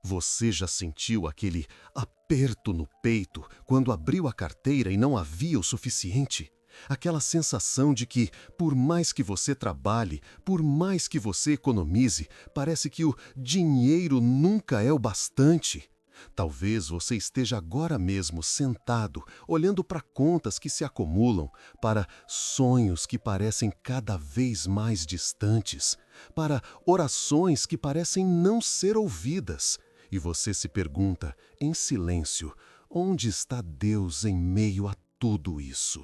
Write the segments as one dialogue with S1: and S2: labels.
S1: Você já sentiu aquele aperto no peito quando abriu a carteira e não havia o suficiente? Aquela sensação de que, por mais que você trabalhe, por mais que você economize, parece que o dinheiro nunca é o bastante. Talvez você esteja agora mesmo sentado, olhando para contas que se acumulam, para sonhos que parecem cada vez mais distantes, para orações que parecem não ser ouvidas. E você se pergunta, em silêncio, onde está Deus em meio a tudo isso?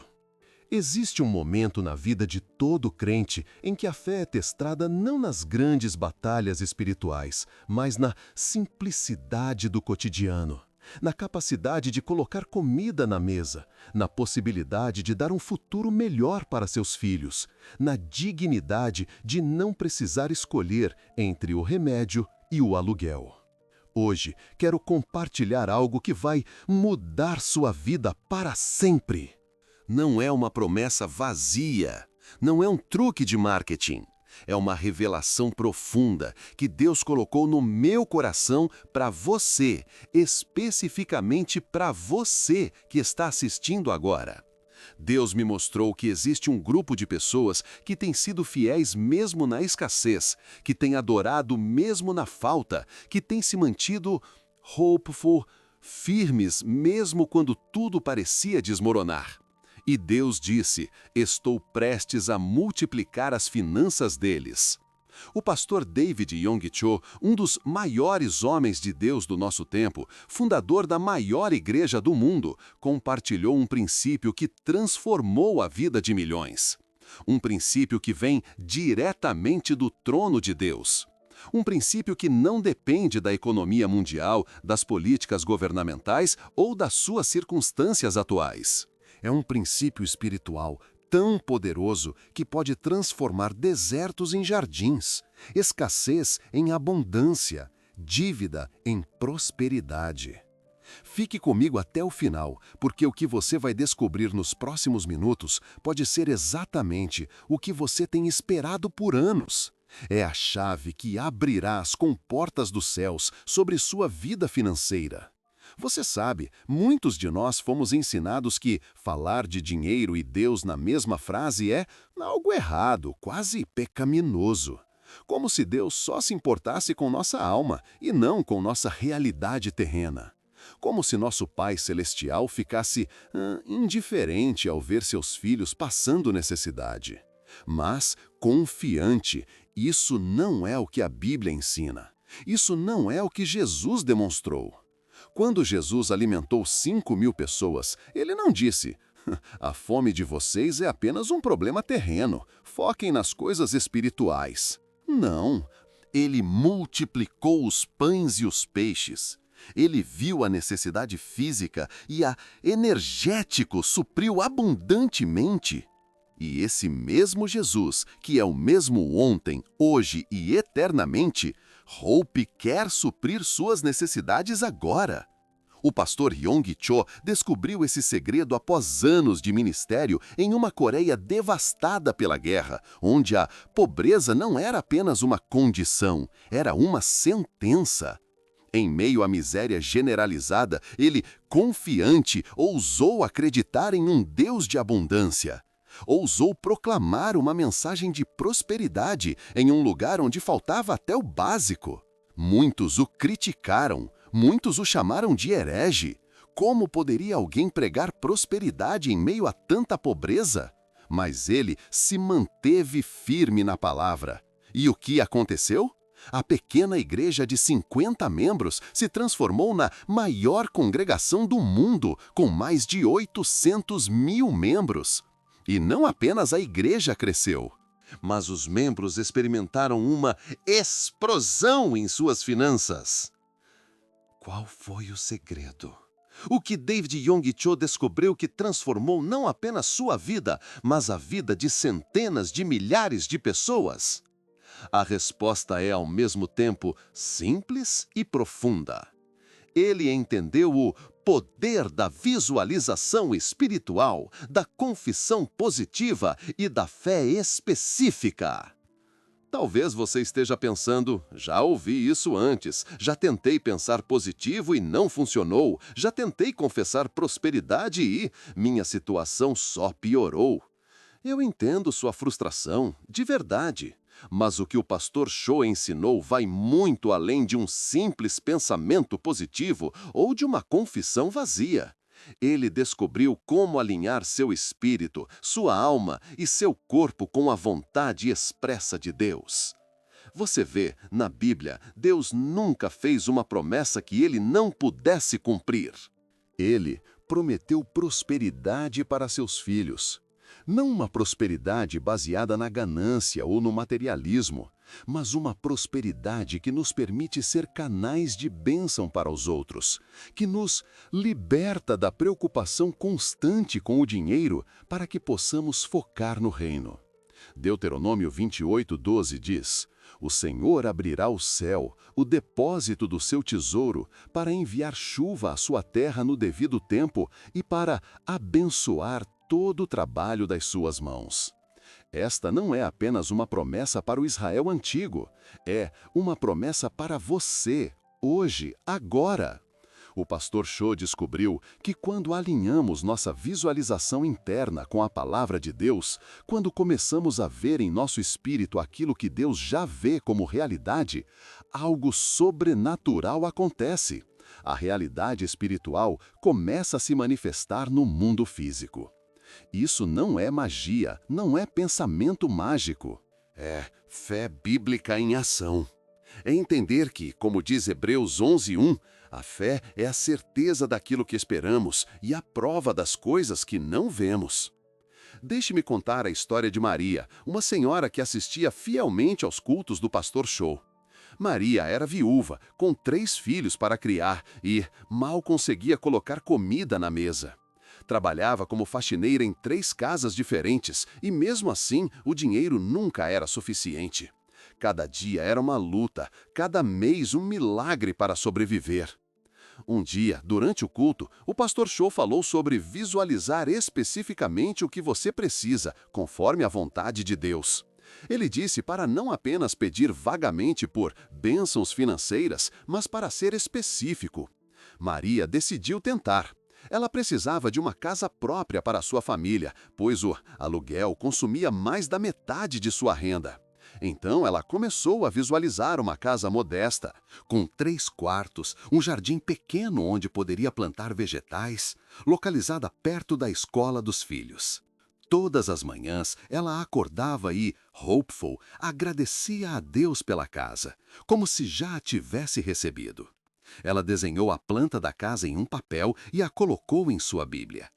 S1: Existe um momento na vida de todo crente em que a fé é testada não nas grandes batalhas espirituais, mas na simplicidade do cotidiano, na capacidade de colocar comida na mesa, na possibilidade de dar um futuro melhor para seus filhos, na dignidade de não precisar escolher entre o remédio e o aluguel. Hoje, quero compartilhar algo que vai mudar sua vida para sempre. Não é uma promessa vazia, não é um truque de marketing. É uma revelação profunda que Deus colocou no meu coração para você, especificamente para você que está assistindo agora. Deus me mostrou que existe um grupo de pessoas que têm sido fiéis mesmo na escassez, que têm adorado mesmo na falta, que têm se mantido hopeful, firmes mesmo quando tudo parecia desmoronar. E Deus disse, estou prestes a multiplicar as finanças deles. O pastor David Yonggi Cho, um dos maiores homens de Deus do nosso tempo, fundador da maior igreja do mundo, compartilhou um princípio que transformou a vida de milhões. Um princípio que vem diretamente do trono de Deus. Um princípio que não depende da economia mundial, das políticas governamentais ou das suas circunstâncias atuais. É um princípio espiritual tão poderoso que pode transformar desertos em jardins, escassez em abundância, dívida em prosperidade. Fique comigo até o final, porque o que você vai descobrir nos próximos minutos pode ser exatamente o que você tem esperado por anos. É a chave que abrirá as comportas dos céus sobre sua vida financeira. Você sabe, muitos de nós fomos ensinados que falar de dinheiro e Deus na mesma frase é algo errado, quase pecaminoso. Como se Deus só se importasse com nossa alma e não com nossa realidade terrena. Como se nosso Pai Celestial ficasse indiferente ao ver seus filhos passando necessidade. Mas, confiante, isso não é o que a Bíblia ensina. Isso não é o que Jesus demonstrou. Quando Jesus alimentou 5.000 pessoas, ele não disse, a fome de vocês é apenas um problema terreno, foquem nas coisas espirituais. Não, ele multiplicou os pães e os peixes. Ele viu a necessidade física e a energético supriu abundantemente. E esse mesmo Jesus, que é o mesmo ontem, hoje e eternamente, Hope quer suprir suas necessidades agora. O pastor Yonggi Cho descobriu esse segredo após anos de ministério em uma Coreia devastada pela guerra, onde a pobreza não era apenas uma condição, era uma sentença. Em meio à miséria generalizada, ele, confiante, ousou acreditar em um Deus de abundância. Ousou proclamar uma mensagem de prosperidade em um lugar onde faltava até o básico. Muitos o criticaram, muitos o chamaram de herege. Como poderia alguém pregar prosperidade em meio a tanta pobreza? Mas ele se manteve firme na palavra. E o que aconteceu? A pequena igreja de 50 membros se transformou na maior congregação do mundo, com mais de 800.000 membros. E não apenas a igreja cresceu, mas os membros experimentaram uma explosão em suas finanças. Qual foi o segredo? O que David Yonggi Cho descobriu que transformou não apenas sua vida, mas a vida de centenas de milhares de pessoas? A resposta é, ao mesmo tempo, simples e profunda. Ele entendeu o poder da visualização espiritual, da confissão positiva e da fé específica.
S2: Talvez você esteja pensando, já ouvi isso antes, já tentei pensar positivo e não funcionou, já tentei confessar prosperidade e minha situação só piorou. Eu entendo sua frustração, de verdade. Mas o que o pastor Cho ensinou vai muito além de um simples pensamento positivo ou de uma confissão vazia. Ele descobriu como alinhar seu espírito, sua alma e seu corpo com a vontade expressa de Deus. Você vê, na Bíblia, Deus nunca fez uma promessa que ele não pudesse cumprir. Ele prometeu prosperidade para seus filhos. Não uma prosperidade baseada na ganância ou no materialismo, mas uma prosperidade que nos permite ser canais de bênção para os outros, que nos liberta da preocupação constante com o dinheiro para que possamos focar no reino. Deuteronômio 28:12 diz: "O Senhor abrirá o céu, o depósito do seu tesouro, para enviar chuva à sua terra no devido tempo e para abençoar todo o trabalho das suas mãos." Esta não é apenas uma promessa para o Israel antigo, é uma promessa para você, hoje, agora. O pastor Cho descobriu que quando alinhamos nossa visualização interna com a palavra de Deus, quando começamos a ver em nosso espírito aquilo que Deus já vê como realidade, algo sobrenatural acontece. A realidade espiritual começa a se manifestar no mundo físico. Isso não é magia, não é pensamento mágico. É fé bíblica em ação. É entender que, como diz Hebreus 11:1, a fé é a certeza daquilo que esperamos e a prova das coisas que não vemos. Deixe-me contar a história de Maria, uma senhora que assistia fielmente aos cultos do pastor Cho. Maria era viúva, com 3 filhos para criar e mal conseguia colocar comida na mesa. Trabalhava como faxineira em 3 casas diferentes e, mesmo assim, o dinheiro nunca era suficiente. Cada dia era uma luta, cada mês um milagre para sobreviver. Um dia, durante o culto, o pastor Cho falou sobre visualizar especificamente o que você precisa, conforme a vontade de Deus. Ele disse para não apenas pedir vagamente por bênçãos financeiras, mas para ser específico. Maria decidiu tentar. Ela precisava de uma casa própria para sua família, pois o aluguel consumia mais da metade de sua renda. Então ela começou a visualizar uma casa modesta, com 3 quartos, um jardim pequeno onde poderia plantar vegetais, localizada perto da escola dos filhos. Todas as manhãs ela acordava e, hopeful, agradecia a Deus pela casa, como se já a tivesse recebido. Ela desenhou a planta da casa em um papel e a colocou em sua Bíblia.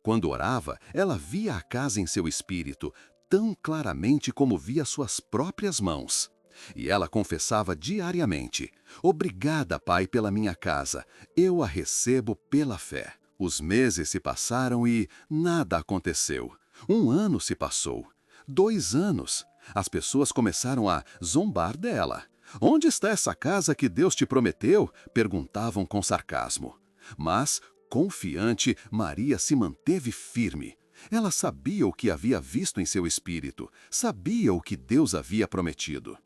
S2: Quando orava, ela via a casa em seu espírito, tão claramente como via suas próprias mãos. E ela confessava diariamente: "Obrigada, Pai, pela minha casa. Eu a recebo pela fé." Os meses se passaram e nada aconteceu. 1 ano se passou. 2 anos. As pessoas começaram a zombar dela. "Onde está essa casa que Deus te prometeu?" perguntavam com sarcasmo. Mas, confiante, Maria se manteve firme. Ela sabia o que havia visto em seu espírito, sabia o que Deus havia prometido.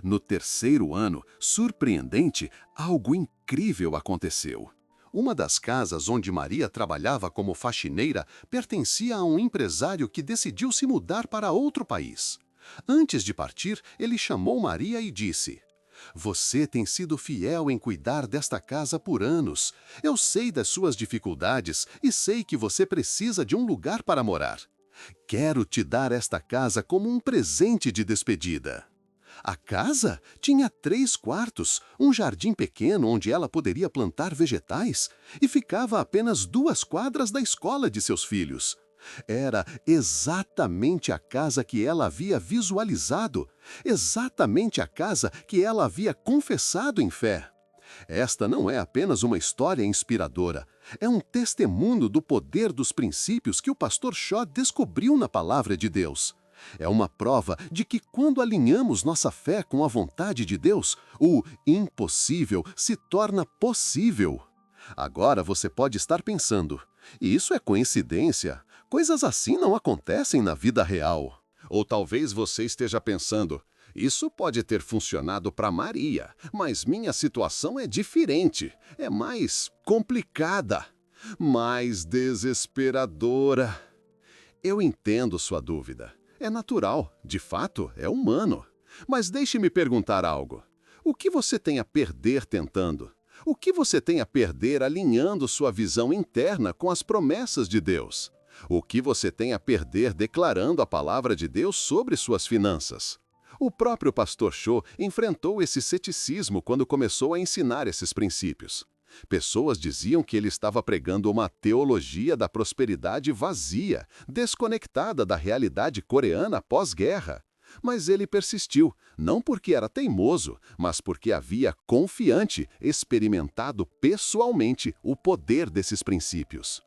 S2: No 3º ano, surpreendente, algo incrível aconteceu. Uma das casas onde Maria trabalhava como faxineira pertencia a um empresário que decidiu se mudar para outro país. Antes de partir, ele chamou Maria e disse: "Você tem sido fiel em cuidar desta casa por anos. Eu sei das suas dificuldades e sei que você precisa de um lugar para morar. Quero te dar esta casa como um presente de despedida." A casa tinha 3 quartos, um jardim pequeno onde ela poderia plantar vegetais e ficava a apenas 2 quadras da escola de seus filhos. Era exatamente a casa que ela havia visualizado, exatamente a casa que ela havia confessado em fé. Esta não é apenas uma história inspiradora, é um testemunho do poder dos princípios que o pastor Cho descobriu na palavra de Deus. É uma prova de que quando alinhamos nossa fé com a vontade de Deus, o impossível se torna possível. Agora você pode estar pensando: "Isso é coincidência? Coisas assim não acontecem na vida real." Ou talvez você esteja pensando: Isso pode ter funcionado para Maria, mas minha situação é diferente, é mais complicada, mais desesperadora. Eu entendo sua dúvida. É natural, de fato, é humano. Mas deixe-me perguntar algo. O que você tem a perder tentando? O que você tem a perder alinhando sua visão interna com as promessas de Deus? O que você tem a perder declarando a palavra de Deus sobre suas finanças? O próprio pastor Cho enfrentou esse ceticismo quando começou a ensinar esses princípios. Pessoas diziam que ele estava pregando uma teologia da prosperidade vazia, desconectada da realidade coreana pós-guerra. Mas ele persistiu, não porque era teimoso, mas porque havia confiante, experimentado pessoalmente o poder desses princípios.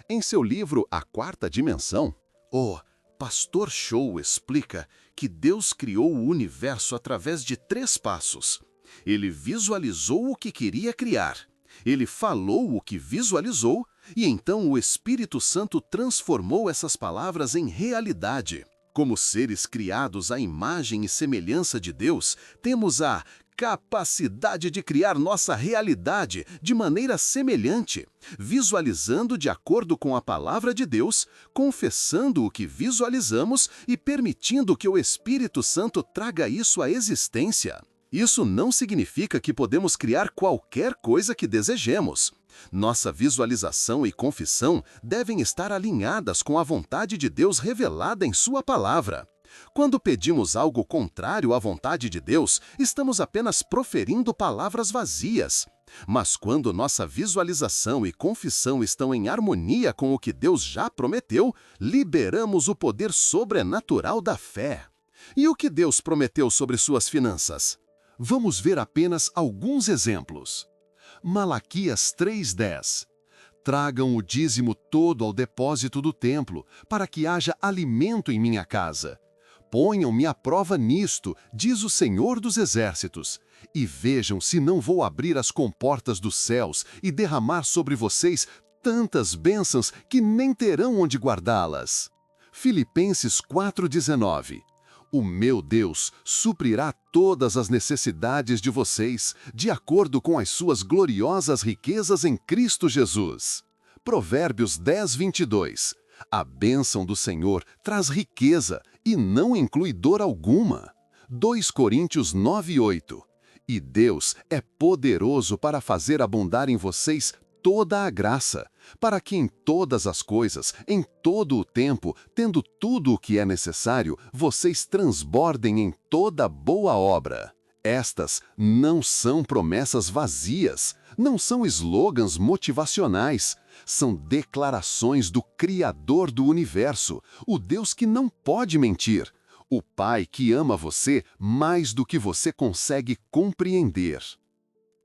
S2: Em seu livro A Quarta Dimensão, o pastor Cho explica que Deus criou o universo através de 3 passos. Ele visualizou o que queria criar. Ele falou o que visualizou e então o Espírito Santo transformou essas palavras em realidade. Como seres criados à imagem e semelhança de Deus, temos a capacidade de criar nossa realidade de maneira semelhante, visualizando de acordo com a palavra de Deus, confessando o que visualizamos e permitindo que o Espírito Santo traga isso à existência. Isso não significa que podemos criar qualquer coisa que desejemos. Nossa visualização e confissão devem estar alinhadas com a vontade de Deus revelada em Sua palavra. Quando pedimos algo contrário à vontade de Deus, estamos apenas proferindo palavras vazias. Mas quando nossa visualização e confissão estão em harmonia com o que Deus já prometeu, liberamos o poder sobrenatural da fé. E o que Deus prometeu sobre suas finanças? Vamos ver apenas alguns exemplos. Malaquias 3:10. Tragam o dízimo todo ao depósito do templo, para que haja alimento em minha casa. Ponham-me à prova nisto, diz o Senhor dos Exércitos, e vejam se não vou abrir as comportas dos céus e derramar sobre vocês tantas bênçãos que nem terão onde guardá-las. Filipenses 4:19. O meu Deus suprirá todas as necessidades de vocês, de acordo com as suas gloriosas riquezas em Cristo Jesus. Provérbios 10:22. A bênção do Senhor traz riqueza e não inclui dor alguma. 2 Coríntios 9:8. E Deus é poderoso para fazer abundar em vocês toda a graça, para que em todas as coisas, em todo o tempo, tendo tudo o que é necessário, vocês transbordem em toda boa obra. Estas não são promessas vazias, não são slogans motivacionais, são declarações do Criador do Universo, o Deus que não pode mentir, o Pai que ama você mais do que você consegue compreender.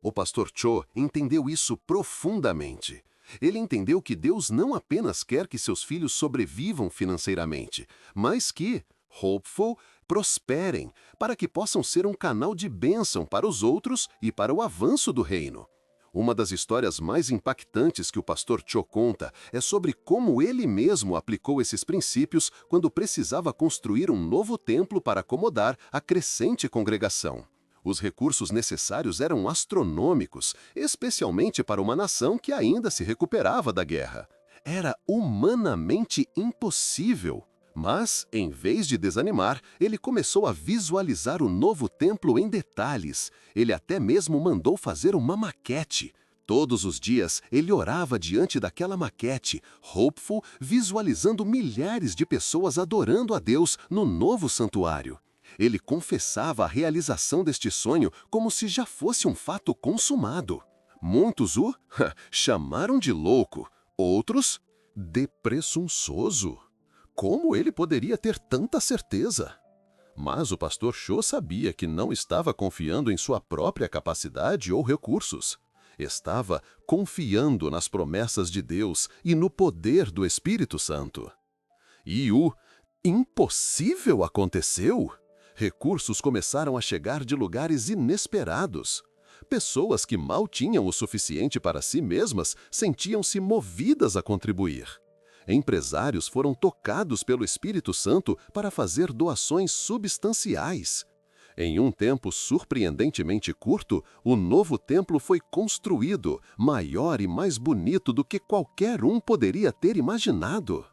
S2: O pastor Cho entendeu isso profundamente. Ele entendeu que Deus não apenas quer que seus filhos sobrevivam financeiramente, mas que, hopeful, prosperem, para que possam ser um canal de bênção para os outros e para o avanço do reino. Uma das histórias mais impactantes que o pastor Cho conta é sobre como ele mesmo aplicou esses princípios quando precisava construir um novo templo para acomodar a crescente congregação. Os recursos necessários eram astronômicos, especialmente para uma nação que ainda se recuperava da guerra. Era humanamente impossível. Mas, em vez de desanimar, ele começou a visualizar o novo templo em detalhes. Ele até mesmo mandou fazer uma maquete. Todos os dias, ele orava diante daquela maquete, hopeful, visualizando milhares de pessoas adorando a Deus no novo santuário. Ele confessava a realização deste sonho como se já fosse um fato consumado. Muitos o chamaram de louco, outros de presunçoso. Como ele poderia ter tanta certeza? Mas o pastor Cho sabia que não estava confiando em sua própria capacidade ou recursos. Estava confiando nas promessas de Deus e no poder do Espírito Santo. E o impossível aconteceu. Recursos começaram a chegar de lugares inesperados. Pessoas que mal tinham o suficiente para si mesmas sentiam-se movidas a contribuir. Empresários foram tocados pelo Espírito Santo para fazer doações substanciais. Em um tempo surpreendentemente curto, o novo templo foi construído, maior e mais bonito do que qualquer um poderia ter imaginado.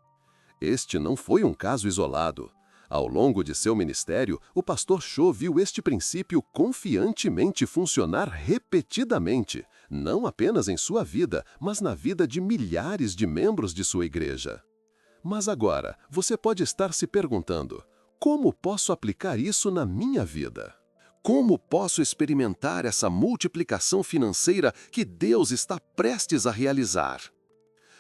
S2: Este não foi um caso isolado. Ao longo de seu ministério, o pastor Cho viu este princípio confiantemente funcionar repetidamente, não apenas em sua vida, mas na vida de milhares de membros de sua igreja. Mas agora, você pode estar se perguntando: como posso aplicar isso na minha vida? Como posso experimentar essa multiplicação financeira que Deus está prestes a realizar?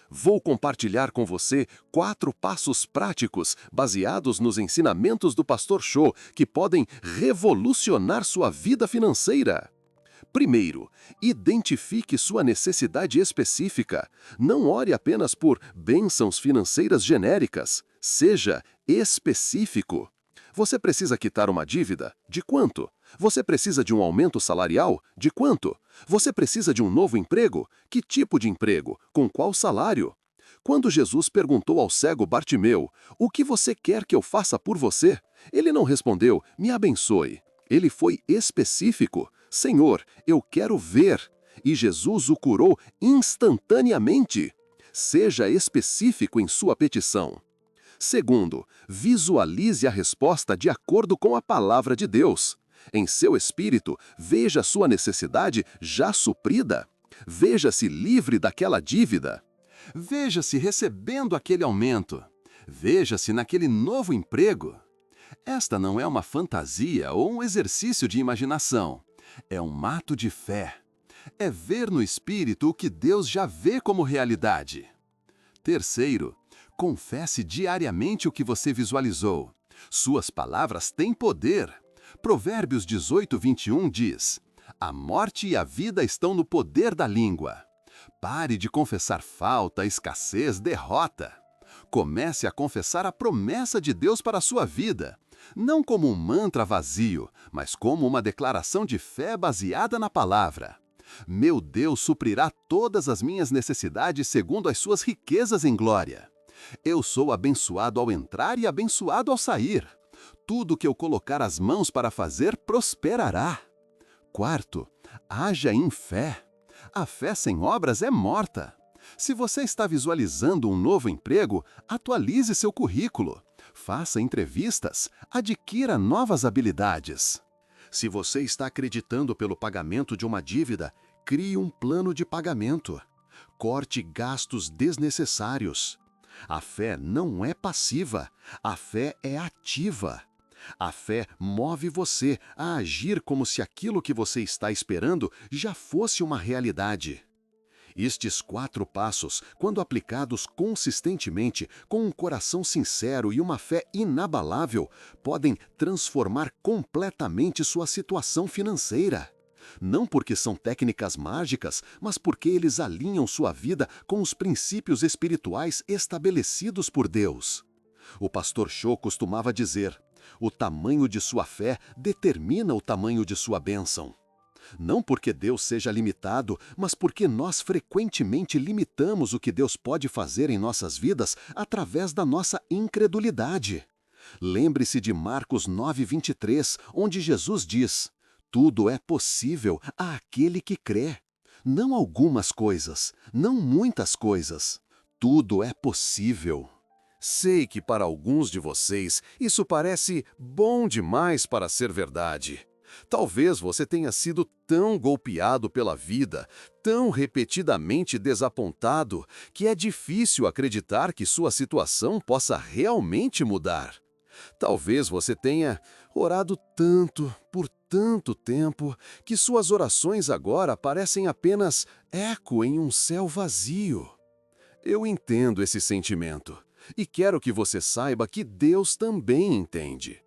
S2: Vou compartilhar com você 4 passos práticos baseados nos ensinamentos do Pastor Cho que podem revolucionar sua vida financeira. Primeiro, identifique sua necessidade específica. Não ore apenas por bênçãos financeiras genéricas. Seja específico. Você precisa quitar uma dívida? De quanto? Você precisa de um aumento salarial? De quanto? Você precisa de um novo emprego? Que tipo de emprego? Com qual salário? Quando Jesus perguntou ao cego Bartimeu: "O que você quer que eu faça por você?", ele não respondeu: "Me abençoe". Ele foi específico: "Senhor, eu quero ver". E Jesus o curou instantaneamente. Seja específico em sua petição. Segundo, visualize a resposta de acordo com a palavra de Deus. Em seu espírito, veja sua necessidade já suprida. Veja-se livre daquela dívida. Veja-se recebendo aquele aumento. Veja-se naquele novo emprego. Esta não é uma fantasia ou um exercício de imaginação. É um ato de fé. É ver no espírito o que Deus já vê como realidade. Terceiro, confesse diariamente o que você visualizou. Suas palavras têm poder. Provérbios 18:21 diz: "A morte e a vida estão no poder da língua". Pare de confessar falta, escassez, derrota. Comece a confessar a promessa de Deus para a sua vida, não como um mantra vazio, mas como uma declaração de fé baseada na palavra. Meu Deus suprirá todas as minhas necessidades segundo as suas riquezas em glória. Eu sou abençoado ao entrar e abençoado ao sair. Tudo que eu colocar as mãos para fazer prosperará. Quarto, haja em fé. A fé sem obras é morta. Se você está visualizando um novo emprego, atualize seu currículo. Faça entrevistas. Adquira novas habilidades. Se você está acreditando pelo pagamento de uma dívida, crie um plano de pagamento. Corte gastos desnecessários. A fé não é passiva, a fé é ativa. A fé move você a agir como se aquilo que você está esperando já fosse uma realidade. Estes 4 passos, quando aplicados consistentemente, com um coração sincero e uma fé inabalável, podem transformar completamente sua situação financeira. Não porque são técnicas mágicas, mas porque eles alinham sua vida com os princípios espirituais estabelecidos por Deus. O pastor Cho costumava dizer: "O tamanho de sua fé determina o tamanho de sua bênção". Não porque Deus seja limitado, mas porque nós frequentemente limitamos o que Deus pode fazer em nossas vidas através da nossa incredulidade. Lembre-se de Marcos 9:23, onde Jesus diz: "Tudo é possível àquele que crê". Não algumas coisas, não muitas coisas. Tudo é possível. Sei que para alguns de vocês isso parece bom demais para ser verdade. Talvez você tenha sido tão golpeado pela vida, tão repetidamente desapontado, que é difícil acreditar que sua situação possa realmente mudar. Talvez você tenha orado tanto, por tanto tempo, que suas orações agora parecem apenas eco em um céu vazio. Eu entendo esse sentimento e quero que você saiba que Deus também entende.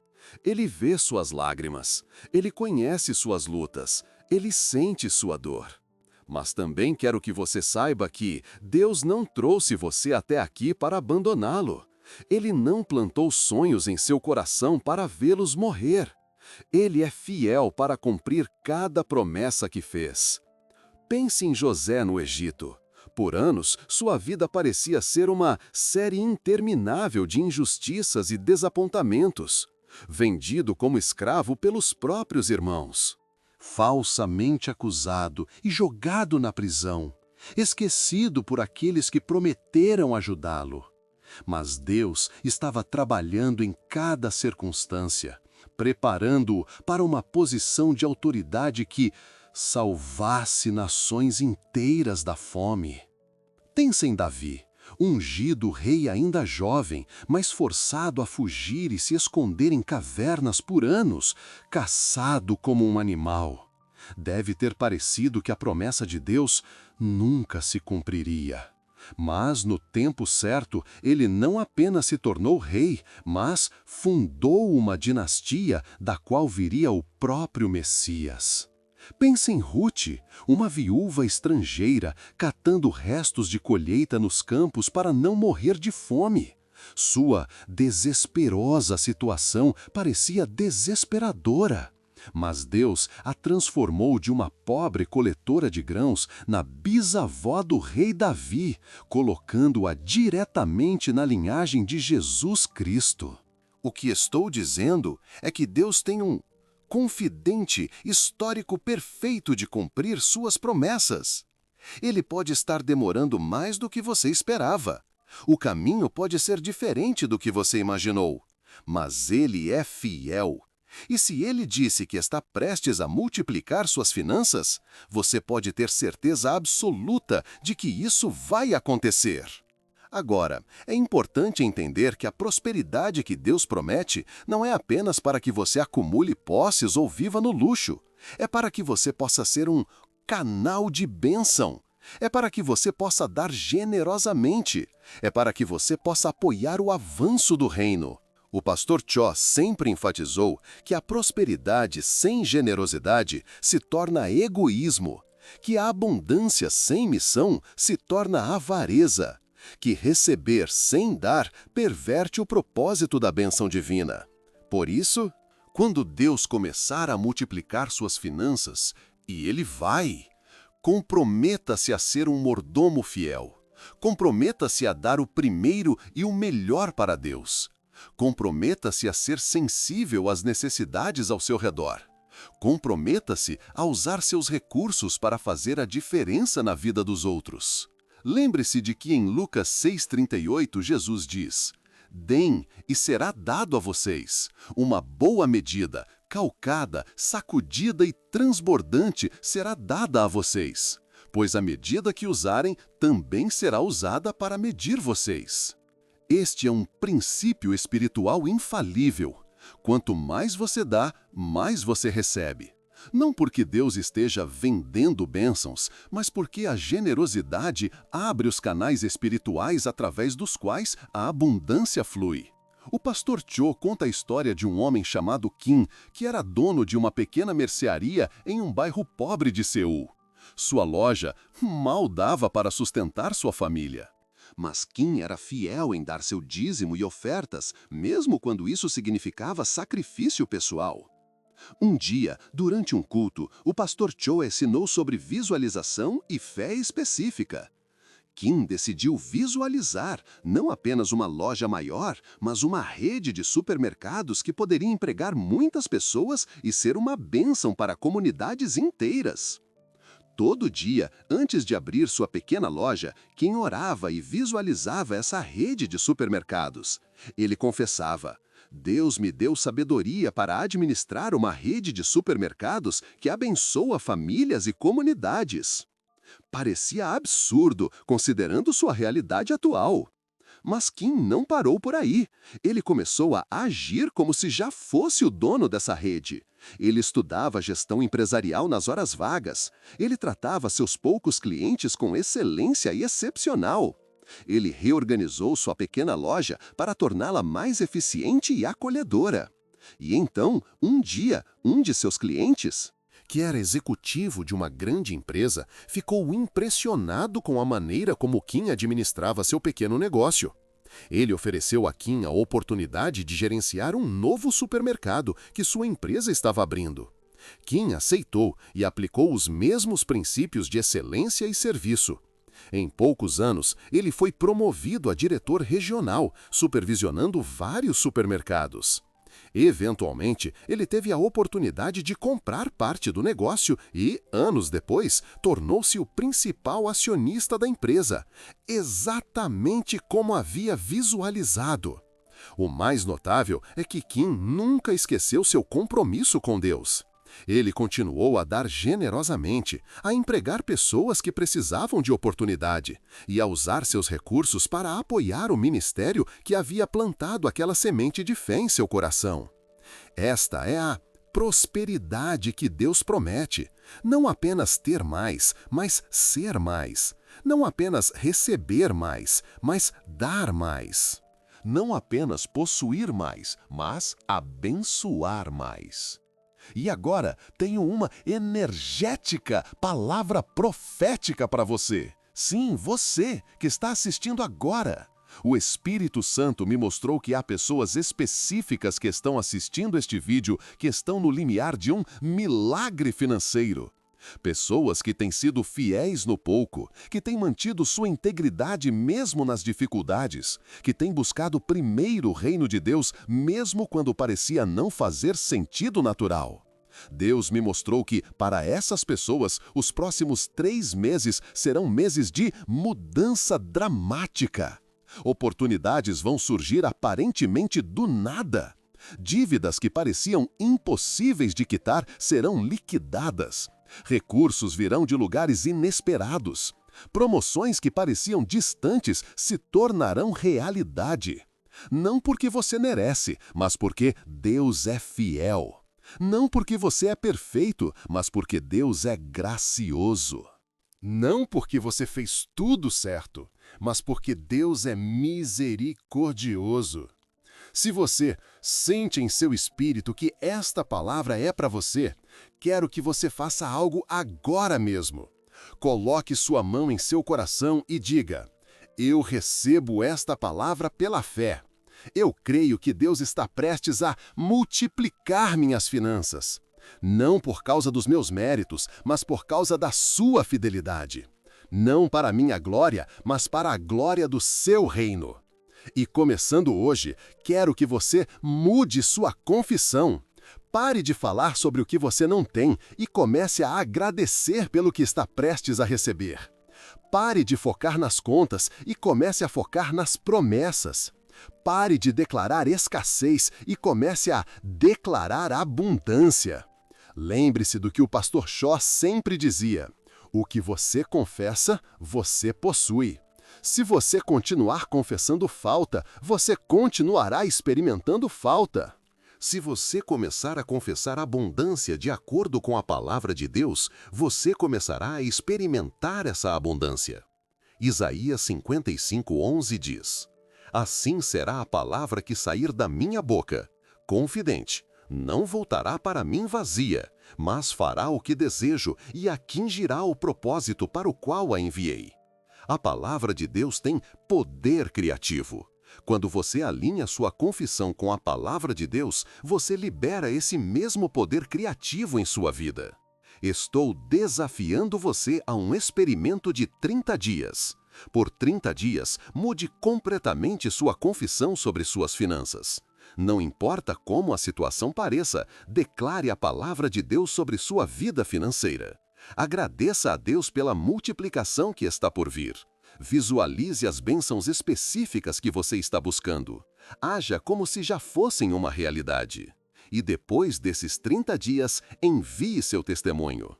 S2: Ele vê suas lágrimas, ele conhece suas lutas, ele sente sua dor. Mas também quero que você saiba que Deus não trouxe você até aqui para abandoná-lo. Ele não plantou sonhos em seu coração para vê-los morrer. Ele é fiel para cumprir cada promessa que fez. Pense em José no Egito. Por anos, sua vida parecia ser uma série interminável de injustiças e desapontamentos. vendido como escravo pelos próprios irmãos, falsamente acusado e jogado na prisão, esquecido por aqueles que prometeram ajudá-lo. Mas Deus estava trabalhando em cada circunstância, preparando-o para uma posição de autoridade que salvasse nações inteiras da fome. Pensa em Davi, ungido rei ainda jovem, mas forçado a fugir e se esconder em cavernas por anos, caçado como um animal. Deve ter parecido que a promessa de Deus nunca se cumpriria. Mas, no tempo certo, ele não apenas se tornou rei, mas fundou uma dinastia da qual viria o próprio Messias. Pense em Ruth, uma viúva estrangeira, catando restos de colheita nos campos para não morrer de fome. Sua desesperosa situação parecia desesperadora. Mas Deus a transformou de uma pobre coletora de grãos na bisavó do rei Davi, colocando-a diretamente na linhagem de Jesus Cristo. O que estou dizendo é que Deus tem um confidente histórico perfeito de cumprir suas promessas. Ele pode estar demorando mais do que você esperava. O caminho pode ser diferente do que você imaginou, mas ele é fiel. E se ele disse que está prestes a multiplicar suas finanças, você pode ter certeza absoluta de que isso vai acontecer. Agora, é importante entender que a prosperidade que Deus promete não é apenas para que você acumule posses ou viva no luxo. É para que você possa ser um canal de bênção. É para que você possa dar generosamente. É para que você possa apoiar o avanço do reino. O pastor Cho sempre enfatizou que a prosperidade sem generosidade se torna egoísmo, que a abundância sem missão se torna avareza, que receber sem dar perverte o propósito da bênção divina. Por isso, quando Deus começar a multiplicar suas finanças, e Ele vai, comprometa-se a ser um mordomo fiel. Comprometa-se a dar o primeiro e o melhor para Deus. Comprometa-se a ser sensível às necessidades ao seu redor. Comprometa-se a usar seus recursos para fazer a diferença na vida dos outros. Lembre-se de que em Lucas 6,38 Jesus diz: "Deem e será dado a vocês. Uma boa medida, calcada, sacudida e transbordante será dada a vocês. Pois a medida que usarem também será usada para medir vocês." Este é um princípio espiritual infalível. Quanto mais você dá, mais você recebe. Não porque Deus esteja vendendo bênçãos, mas porque a generosidade abre os canais espirituais através dos quais a abundância flui. O pastor Cho conta a história de um homem chamado Kim, que era dono de uma pequena mercearia em um bairro pobre de Seul. Sua loja mal dava para sustentar sua família. Mas Kim era fiel em dar seu dízimo e ofertas, mesmo quando isso significava sacrifício pessoal. Um dia, durante um culto, o pastor Cho ensinou sobre visualização e fé específica. Kim decidiu visualizar não apenas uma loja maior, mas uma rede de supermercados que poderia empregar muitas pessoas e ser uma bênção para comunidades inteiras. Todo dia, antes de abrir sua pequena loja, Kim orava e visualizava essa rede de supermercados. Ele confessava: "Deus me deu sabedoria para administrar uma rede de supermercados que abençoa famílias e comunidades." Parecia absurdo, considerando sua realidade atual. Mas Kim não parou por aí. Ele começou a agir como se já fosse o dono dessa rede. Ele estudava gestão empresarial nas horas vagas. Ele tratava seus poucos clientes com excelência e excepcional. Ele reorganizou sua pequena loja para torná-la mais eficiente e acolhedora. E então, um dia, um de seus clientes, que era executivo de uma grande empresa, ficou impressionado com a maneira como Kim administrava seu pequeno negócio. Ele ofereceu a Kim a oportunidade de gerenciar um novo supermercado que sua empresa estava abrindo. Kim aceitou e aplicou os mesmos princípios de excelência e serviço. Em poucos anos, ele foi promovido a diretor regional, supervisionando vários supermercados.
S3: Eventualmente, ele teve a oportunidade de comprar parte do negócio e, anos depois, tornou-se o principal acionista da empresa, exatamente como havia visualizado. O mais notável é que Kim nunca esqueceu seu compromisso com Deus. Ele continuou a dar generosamente, a empregar pessoas que precisavam de oportunidade e a usar seus recursos para apoiar o ministério que havia plantado aquela semente de fé em seu coração. Esta é a prosperidade que Deus promete. Não apenas ter mais, mas ser mais. Não apenas receber mais, mas dar mais.
S2: Não apenas possuir mais, mas abençoar mais. E agora tenho uma energética palavra profética para você. Sim, você que está assistindo agora. O Espírito Santo me mostrou que há pessoas específicas que estão assistindo este vídeo que estão no limiar de um milagre financeiro. Pessoas que têm sido fiéis no pouco, que têm mantido sua integridade mesmo nas dificuldades, que têm buscado primeiro o reino de Deus mesmo quando parecia não fazer sentido natural. Deus me mostrou que, para essas pessoas, os próximos 3 meses serão meses de mudança dramática. Oportunidades vão surgir aparentemente do nada. Dívidas que pareciam impossíveis de quitar serão liquidadas. Recursos virão de lugares inesperados. Promoções que pareciam distantes se tornarão realidade. Não porque você merece, mas porque Deus é fiel. Não porque você é perfeito, mas porque Deus é gracioso.
S3: Não porque você fez tudo certo, mas porque Deus é misericordioso. Se você sente em seu espírito que esta palavra é para você, quero que você faça algo agora mesmo. Coloque sua mão em seu coração e diga: eu recebo esta palavra pela fé. Eu creio que Deus está prestes a multiplicar minhas finanças. Não por causa dos meus méritos, mas por causa da sua fidelidade. Não para a minha glória, mas para a glória do seu reino. E começando hoje, quero que você mude sua confissão. Pare de falar sobre o que você não tem e comece a agradecer pelo que está prestes a receber. Pare de focar nas contas e comece a focar nas promessas. Pare de declarar escassez e comece a declarar abundância. Lembre-se do que o pastor Shaw sempre dizia: o que você confessa, você possui. Se você continuar confessando falta, você continuará experimentando falta.
S2: Se você começar a confessar abundância de acordo com a palavra de Deus, você começará a experimentar essa abundância. Isaías 55:11 diz: assim será a palavra que sair da minha boca, confidente. Não voltará para mim vazia, mas fará o que desejo e atingirá o propósito para o qual a enviei. A palavra de Deus tem poder criativo. Quando você alinha sua confissão com a palavra de Deus, você libera esse mesmo poder criativo em sua vida. Estou desafiando você a um experimento de 30 dias. Por 30 dias, mude completamente sua confissão sobre suas finanças. Não importa como a situação pareça, declare a palavra de Deus sobre sua vida financeira. Agradeça a Deus pela multiplicação que está por vir. Visualize as bênçãos específicas que você está buscando. Haja como se já fossem uma realidade. E depois desses 30 dias, envie seu testemunho.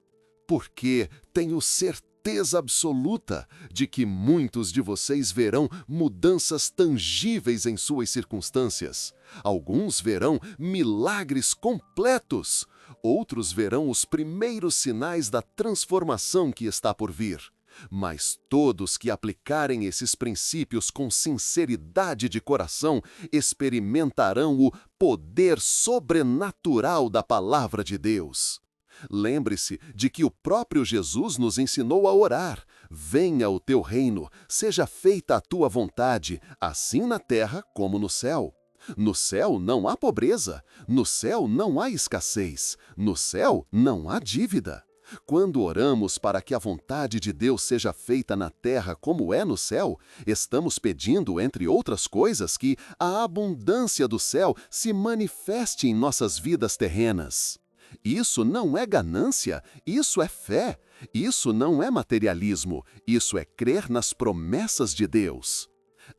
S2: Porque tenho certeza absoluta de que muitos de vocês verão mudanças tangíveis em suas circunstâncias. Alguns verão milagres completos. Outros verão os primeiros sinais da transformação que está por vir. Mas todos que aplicarem esses princípios com sinceridade de coração experimentarão o poder sobrenatural da palavra de Deus. Lembre-se de que o próprio Jesus nos ensinou a orar: venha o teu reino, seja feita a tua vontade, assim na terra como no céu. No céu não há pobreza, no céu não há escassez, no céu não há dívida. Quando oramos para que a vontade de Deus seja feita na terra como é no céu, estamos pedindo, entre outras coisas, que a abundância do céu se manifeste em nossas vidas terrenas. Isso não é ganância, isso é fé. Isso não é materialismo, isso é crer nas promessas de Deus.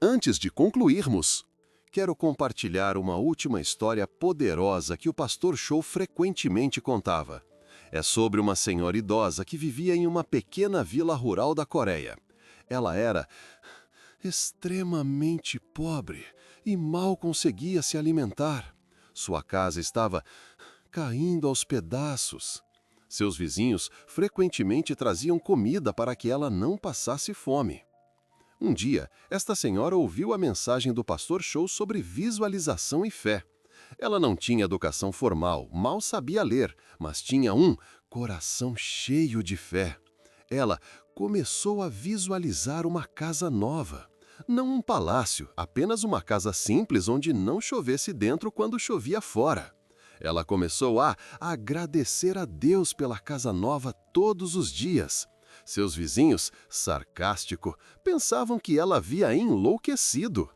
S2: Antes de concluirmos, quero compartilhar uma última história poderosa que o pastor Cho frequentemente contava. É sobre uma senhora idosa que vivia em uma pequena vila rural da Coreia. Ela era extremamente pobre e mal conseguia se alimentar. Sua casa estava caindo aos pedaços. Seus vizinhos frequentemente traziam comida para que ela não passasse fome. Um dia, esta senhora ouviu a mensagem do pastor Cho sobre visualização e fé. Ela não tinha educação formal, mal sabia ler, mas tinha um coração cheio de fé. Ela começou a visualizar uma casa nova. Não um palácio, apenas uma casa simples onde não chovesse dentro quando chovia fora. Ela começou a agradecer a Deus pela casa nova todos os dias. Seus vizinhos, sarcástico, pensavam que ela havia enlouquecido.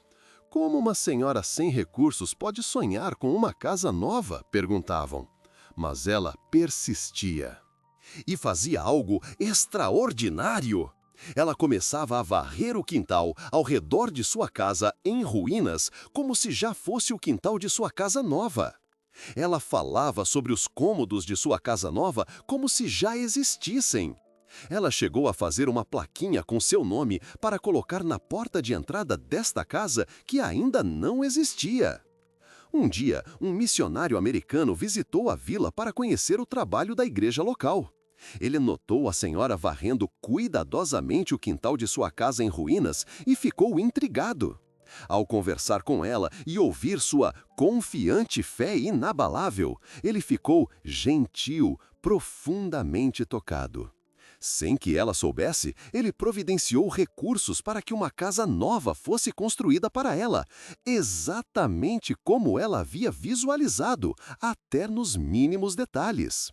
S2: Como uma senhora sem recursos pode sonhar com uma casa nova? Perguntavam. Mas ela persistia. E fazia algo extraordinário. Ela começava a varrer o quintal ao redor de sua casa em ruínas, como se já fosse o quintal de sua casa nova. Ela falava sobre os cômodos de sua casa nova como se já existissem. Ela chegou a fazer uma plaquinha com seu nome para colocar na porta de entrada desta casa que ainda não existia. Um dia, um missionário americano visitou a vila para conhecer o trabalho da igreja local. Ele notou a senhora varrendo cuidadosamente o quintal de sua casa em ruínas e ficou intrigado. Ao conversar com ela e ouvir sua confiante fé inabalável, ele ficou gentil, profundamente tocado. Sem que ela soubesse, ele providenciou recursos para que uma casa nova fosse construída para ela, exatamente como ela havia visualizado, até nos mínimos detalhes.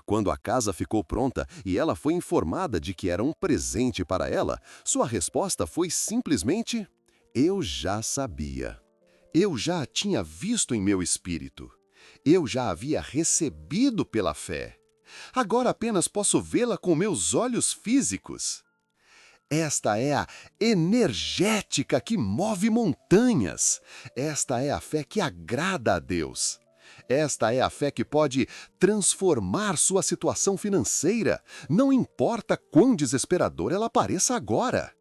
S2: Quando a casa ficou pronta e ela foi informada de que era um presente para ela, sua resposta foi simplesmente: "Eu já sabia. Eu já a tinha visto em meu espírito. Eu já a havia recebido pela fé. Agora apenas posso vê-la com meus olhos físicos." Esta é a energética que move montanhas. Esta é a fé que agrada a Deus. Esta é a fé que pode transformar sua situação financeira, não importa quão desesperadora ela pareça agora.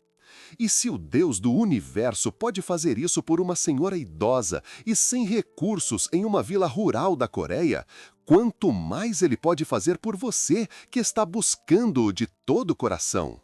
S2: E se o Deus do universo pode fazer isso por uma senhora idosa e sem recursos em uma vila rural da Coreia, quanto mais ele pode fazer por você que está buscando-o de todo o coração.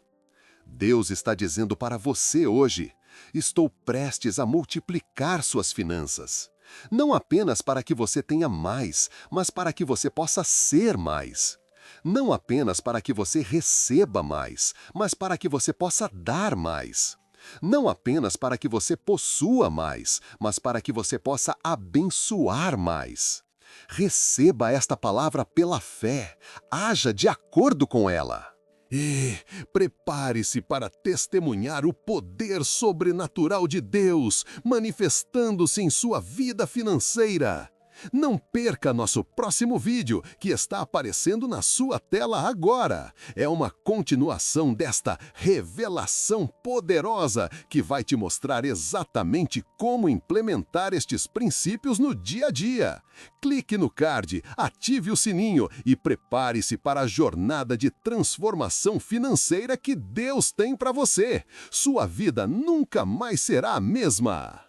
S2: Deus está dizendo para você hoje: estou prestes a multiplicar suas finanças. Não apenas para que você tenha mais, mas para que você possa ser mais. Não apenas para que você receba mais, mas para que você possa dar mais. Não apenas para que você possua mais, mas para que você possa abençoar mais. Receba esta palavra pela fé. Haja de acordo com ela. E prepare-se para testemunhar o poder sobrenatural de Deus manifestando-se em sua vida financeira. Não perca nosso próximo vídeo, que está aparecendo na sua tela agora. É uma continuação desta revelação poderosa que vai te mostrar exatamente como implementar estes princípios no dia a dia. Clique no card, ative o sininho e prepare-se para a jornada de transformação financeira que Deus tem para você. Sua vida nunca mais será a mesma.